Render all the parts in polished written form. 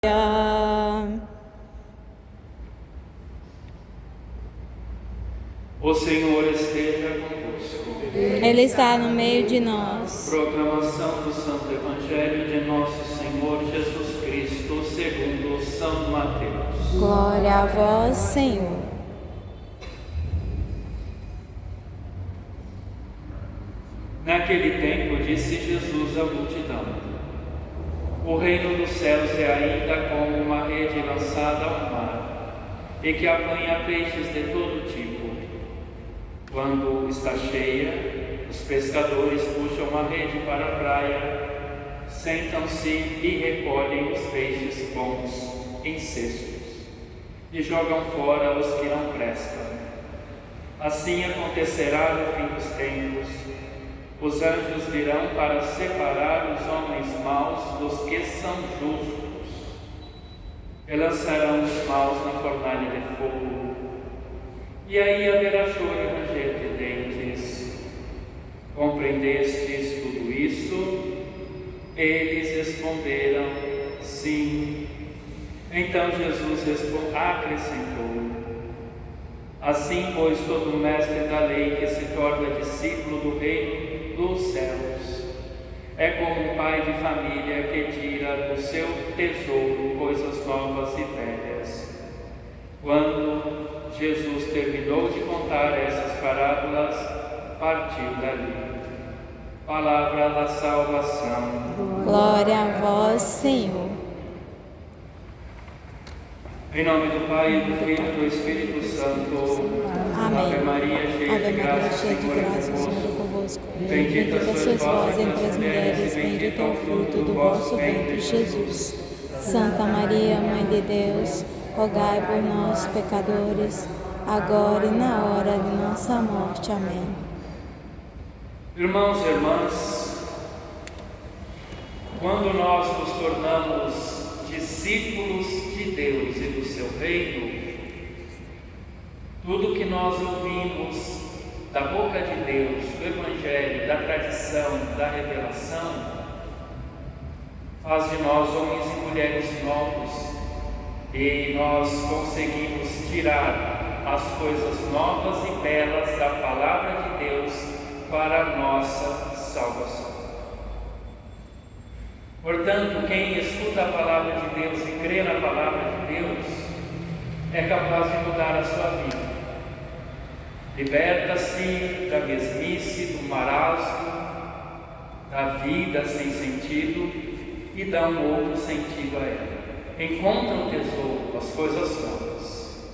O Senhor esteja convosco. Ele está no meio de nós. Proclamação do Santo Evangelho de Nosso Senhor Jesus Cristo, segundo São Mateus. Glória a vós, Senhor. Naquele tempo disse Jesus à multidão: o reino dos céus é ainda como uma rede lançada ao mar, e que apanha peixes de todo tipo. Quando está cheia, os pescadores puxam a rede para a praia, sentam-se e recolhem os peixes bons em cestos, e jogam fora os que não prestam. Assim acontecerá no fim dos tempos. Os anjos virão para separar os homens maus dos que são justos, e lançarão os maus na fornalha de fogo. E aí haverá choro e ranger de dentes. Compreendestes tudo isso? Eles responderam: sim. Então Jesus acrescentou: assim, pois, todo mestre da lei que se torna discípulo do reino dos céus é como um pai de família que tira do seu tesouro coisas novas e velhas. Quando Jesus terminou de contar essas parábolas, partiu dali. Palavra da salvação. Glória a vós, Senhor. Em nome do Pai, do Filho e do Espírito Santo. Amém. Ave Maria, cheia de graça, cheia de Senhor é graça, o Senhor é convosco. convosco. Bendita sois vós entre as mulheres, bendito é o fruto do vosso ventre, Jesus. Santa Maria, Mãe de Deus, rogai por nós, pecadores, agora e na hora de nossa morte. Amém. Irmãos e irmãs, quando nós nos tornamos discípulos de Deus e do seu reino, tudo que nós ouvimos da boca de Deus, do Evangelho, da tradição, da revelação, faz de nós homens e mulheres novos, e nós conseguimos tirar as coisas novas e belas da Palavra de Deus para a nossa salvação. Portanto, quem escuta a Palavra de Deus e crê na Palavra de Deus é capaz de mudar a sua vida. Liberta-se da mesmice, do marasmo, da vida sem sentido e dá um outro sentido a ela. Encontra o tesouro, as coisas novas.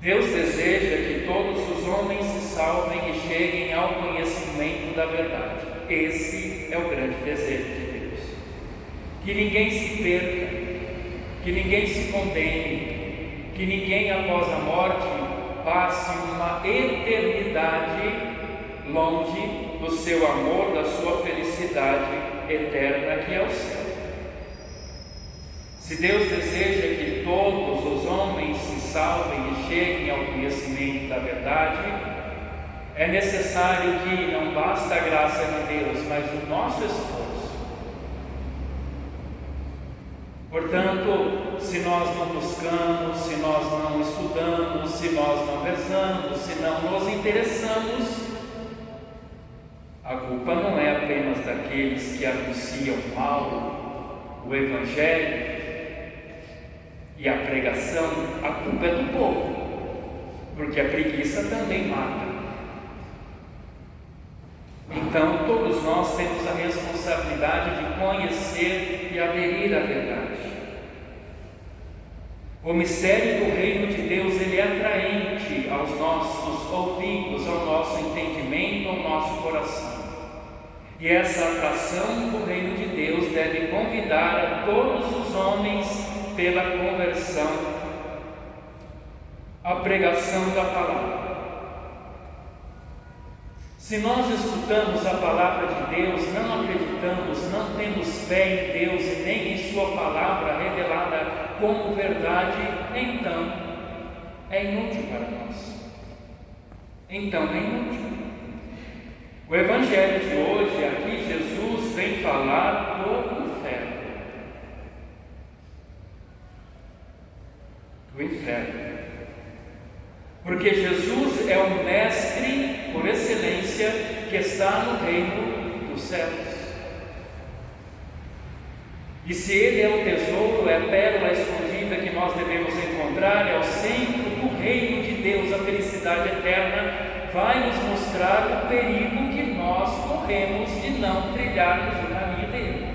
Deus deseja que todos os homens se salvem e cheguem ao conhecimento da verdade. Esse é o grande desejo de Deus. Que ninguém se perca, que ninguém se condene, que ninguém após a morte passe uma eternidade longe do seu amor, da sua felicidade eterna que é o céu. Se Deus deseja que todos os homens se salvem e cheguem ao conhecimento da verdade, é necessário que não basta a graça de Deus, mas o nosso esforço. Portanto, se nós não buscamos, se nós não estudamos, se nós não rezamos, se não nos interessamos, a culpa não é apenas daqueles que anunciam mal o Evangelho e a pregação, a culpa é do povo, porque a preguiça também mata. Então, todos nós temos a responsabilidade de conhecer e aderir à verdade. O mistério do reino de Deus, ele é atraente aos nossos ouvidos, ao nosso entendimento, ao nosso coração. E essa atração do reino de Deus deve convidar a todos os homens pela conversão, a pregação da palavra. Se nós escutamos a palavra de Deus, não acreditamos, não temos fé em Deus e nem em sua palavra revelada como verdade, então é inútil para nós. Então é inútil. O Evangelho de hoje, aqui Jesus vem falar do inferno. do inferno. Porque Jesus é o mestre por excelência que está no reino dos céus. E se Ele é o tesouro, é a pérola escondida que nós devemos encontrar, é o centro do reino de Deus, a felicidade eterna, vai nos mostrar o perigo que nós corremos de não trilharmos o caminho dele,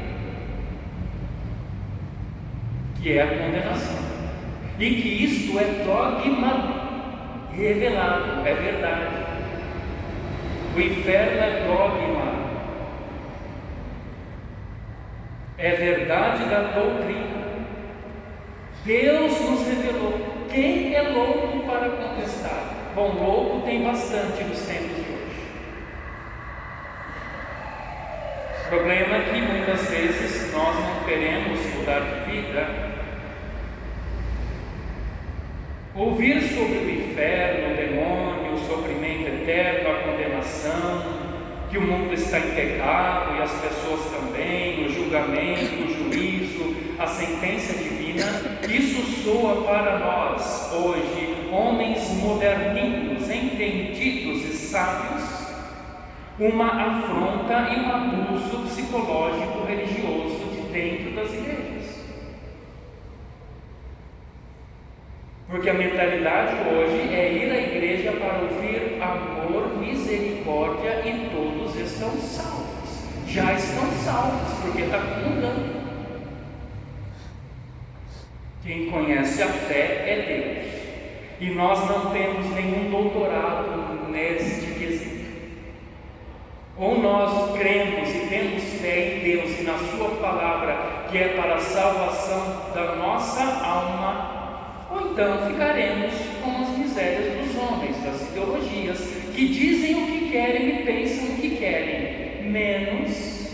que é a condenação. E que isto é dogma revelado, é verdade. O inferno é dogma, é verdade da doutrina. Deus nos revelou. Quem é louco para contestar? Bom, louco tem bastante nos tempos de hoje. O problema é que muitas vezes nós não queremos mudar de vida. Ouvir sobre o inferno, o demônio, o sofrimento eterno, a condenação, que o mundo está em pecado e as pessoas também, o julgamento, o juízo, a sentença divina, isso soa para nós hoje, homens moderninhos, entendidos e sábios, uma afronta e um abuso psicológico religioso de dentro das igrejas. Porque a mentalidade hoje é ir à igreja para ouvir amor, misericórdia e todos estão salvos. Já estão salvos, porque está comungando. Quem conhece a fé é Deus. E nós não temos nenhum doutorado neste quesito. Ou nós cremos e temos fé em Deus e na Sua palavra, que é para a salvação da nossa alma, ou então ficaremos com as misérias dos homens, das ideologias, que dizem o que querem e pensam o que querem, menos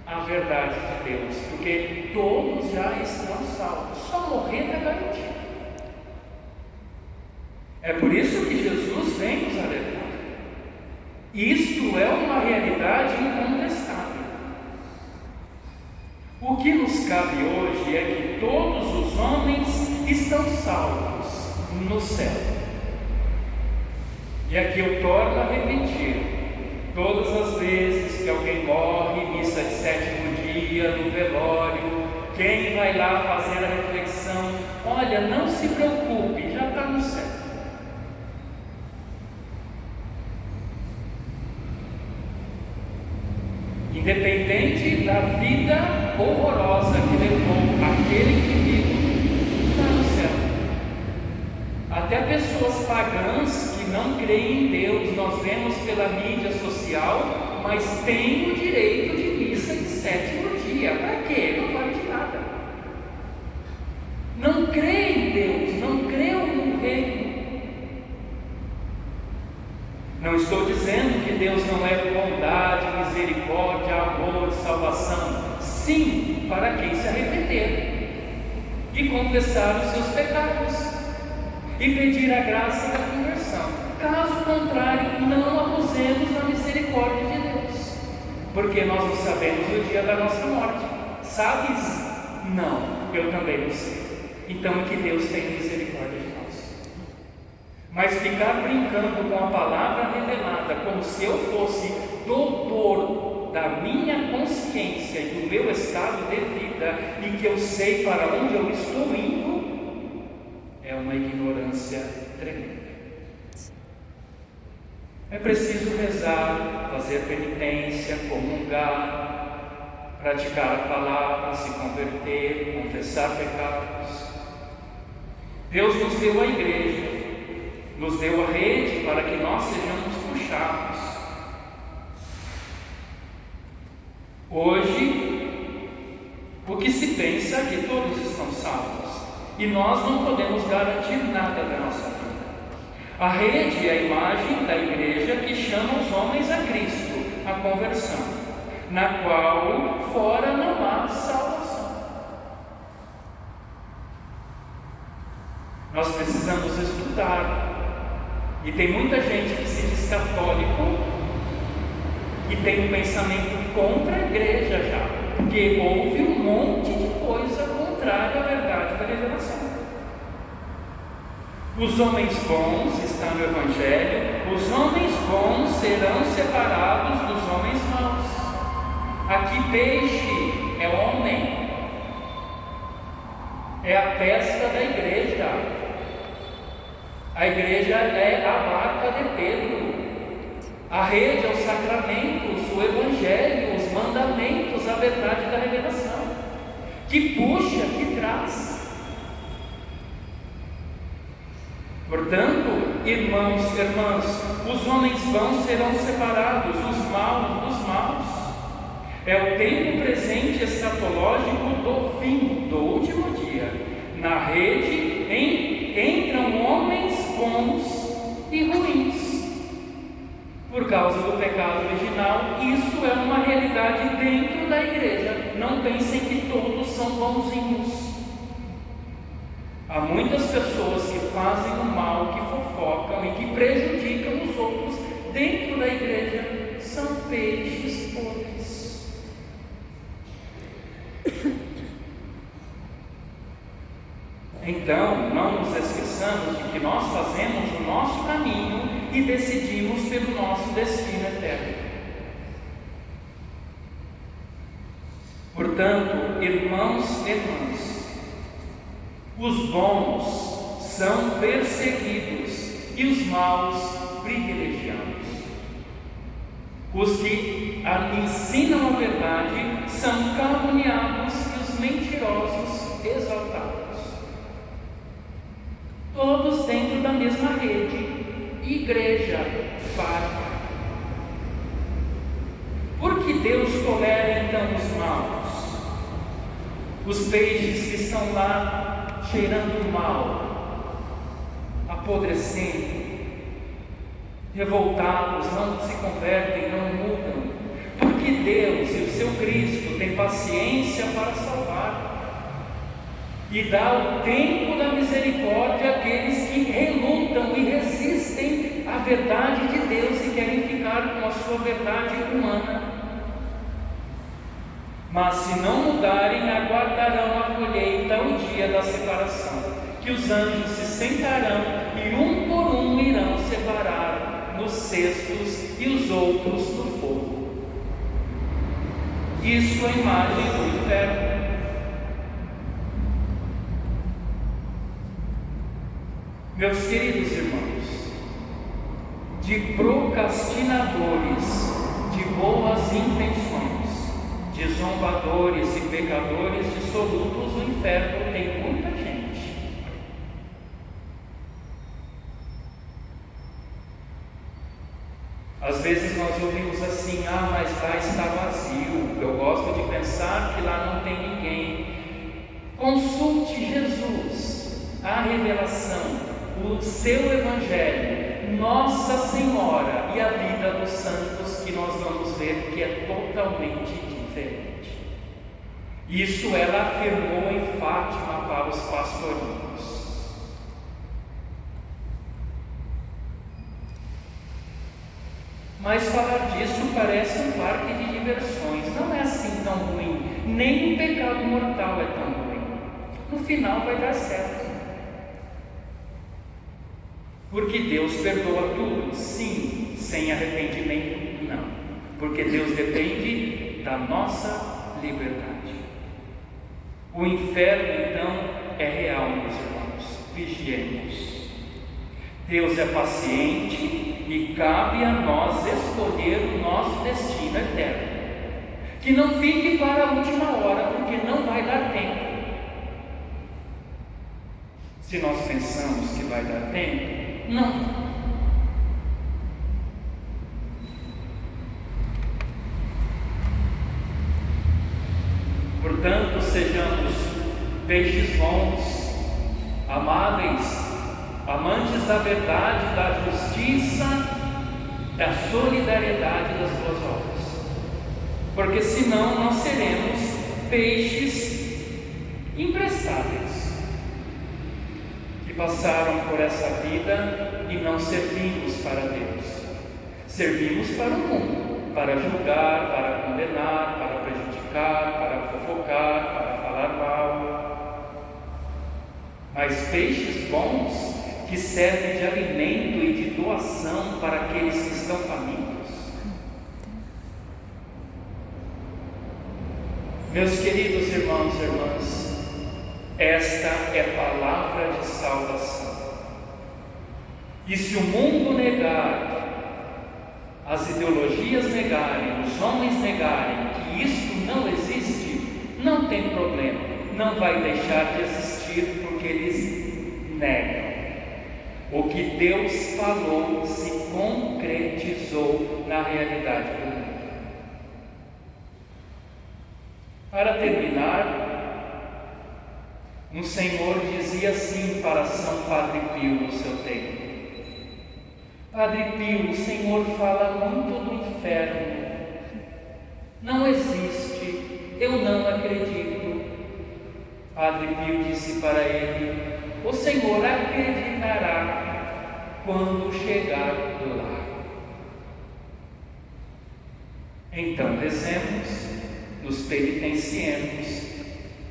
a verdade de Deus, porque todos já estão salvos, só morrer está garantido. É por isso que Jesus vem nos alertar. Isto é uma realidade incontestável. O que nos cabe hoje é que todos os homens estão salvos no céu. E aqui eu torno a repetir: todas as vezes que alguém morre, missa de sétimo dia, no velório, quem vai lá fazer a reflexão, olha, não se preocupe, já está no céu. Independente da vida horrorosa que levou aquele indivíduo, está no céu. Até pessoas pagãs que não creem em Deus, nós vemos pela mídia social, mas têm o direito de missa de sétimo dia. Para quê? Não vale de nada. Não crê em Deus, não crê no reino. Não estou dizendo que Deus não é bondade, misericórdia, amor, salvação. Sim, para quem se arrepender e confessar os seus pecados e pedir a graça da conversão. Caso contrário, não abusemos da misericórdia de Deus, porque nós não sabemos o dia da nossa morte. Sabes? Não, eu também não sei. Então que Deus tenha misericórdia de nós. Mas ficar brincando com a palavra revelada, como se eu fosse doutor da minha consciência e do meu estado de vida, e que eu sei para onde eu estou indo, é uma ignorância tremenda. É preciso rezar, fazer penitência, comungar, praticar a palavra, se converter, confessar pecados. Deus nos deu a igreja, nos deu a rede para que nós sejamos puxados. Hoje, o que se pensa é que todos estão salvos, e nós não podemos garantir nada da nossa vida. A rede é a imagem da igreja que chama os homens a Cristo, a conversão, na qual fora não há salvação. Nós precisamos estudar. E tem muita gente que se diz católico e tem um pensamento contra a igreja já, porque houve um monte de coisa contrária à verdade da revelação. Os homens bons, está no Evangelho, os homens bons serão separados dos homens maus. Aqui peixe é homem, é a pesca da igreja. A igreja é a barca de Pedro, a rede é os sacramentos, o Evangelho, os mandamentos, a verdade da revelação, que puxa, que traz. Portanto, irmãos e irmãs, os homens bons serão separados, os maus dos maus. É o tempo presente escatológico do fim, do último dia. Na rede entram homens bons e ruins. Por causa do pecado original, isso é uma realidade dentro da igreja. Não pensem que todos são bonzinhos. Há muitas pessoas que fazem o mal, que fofocam e que prejudicam os outros dentro da igreja. São peixes podres. Então, não nos esqueçamos de que nós fazemos o nosso caminho e decidimos pelo nosso destino eterno. Portanto, irmãos e irmãs, os bons são perseguidos e os maus privilegiados. Os que ensinam a verdade são caluniados e os mentirosos exaltados. Todos dentro da mesma rede, igreja, barca. Por que Deus tolera então os maus? Os peixes que estão lá cheirando mal, apodrecendo, revoltados, não se convertem, não mudam, porque Deus e o seu Cristo têm paciência para salvar e dá o tempo da misericórdia àqueles que relutam e resistem à verdade de Deus e querem ficar com a sua verdade humana. Mas se não mudarem, aguardarão a colheita, o dia da separação, que os anjos se sentarão e um por um irão separar nos cestos e os outros no fogo. Isso é a imagem do inferno. Meus queridos irmãos, de procrastinadores de boas intenções, de zombadores e pecadores dissolutos, o inferno tem muita gente. Às vezes nós ouvimos assim: ah, mas lá está vazio. Eu gosto de pensar que lá não tem ninguém. Consulte Jesus, a revelação, o seu Evangelho, Nossa Senhora e a vida dos santos, que nós vamos ver que é totalmente diferente. Isso ela afirmou em Fátima para os pastorinhos. Mas falar disso parece um parque de diversões. Não é assim tão ruim. Nem o pecado mortal é tão ruim. No final vai dar certo. Porque Deus perdoa tudo? Sim. Sem arrependimento? Não. Porque Deus depende da nossa liberdade. O inferno, então, é real, meus irmãos. Vigiemos. Deus é paciente e cabe a nós escolher o nosso destino eterno. Que não fique para a última hora, porque não vai dar tempo. Se nós pensamos que vai dar tempo, não. Portanto, sejamos peixes bons, amáveis, amantes da verdade, da justiça, da solidariedade, das boas obras. Porque senão nós seremos peixes imprestáveis, que passaram por essa vida e não servimos para Deus. Servimos para o mundo, para julgar, para condenar, para prejudicar, para fofocar, para falar mal. Mas peixes bons, que serve de alimento e de doação para aqueles que estão famintos? Meus queridos irmãos e irmãs, esta é palavra de salvação. E se o mundo negar, as ideologias negarem, os homens negarem que isto não existe, não tem problema, não vai deixar de existir, porque eles negam. O que Deus falou se concretizou na realidade do mundo. Para terminar, um senhor dizia assim para São Padre Pio no seu tempo: Padre Pio, o Senhor fala muito do inferno. Não existe, eu não acredito. Padre Pio disse para ele: o Senhor acreditará quando chegar lá. Então rezemos, nos penitenciemos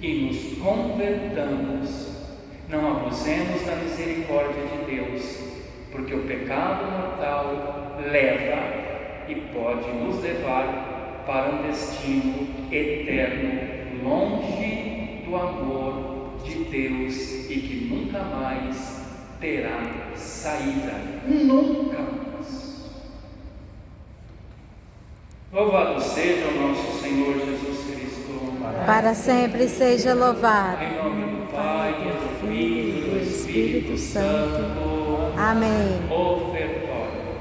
e nos convertamos. Não abusemos da misericórdia de Deus, porque o pecado mortal leva e pode nos levar para um destino eterno, longe do amor de Deus e que nunca mais terá saída. Nunca mais. Louvado seja o nosso Senhor Jesus Cristo. Para sempre seja louvado. Em nome do Pai, do Filho e do Espírito Santo. Amém. Ofertai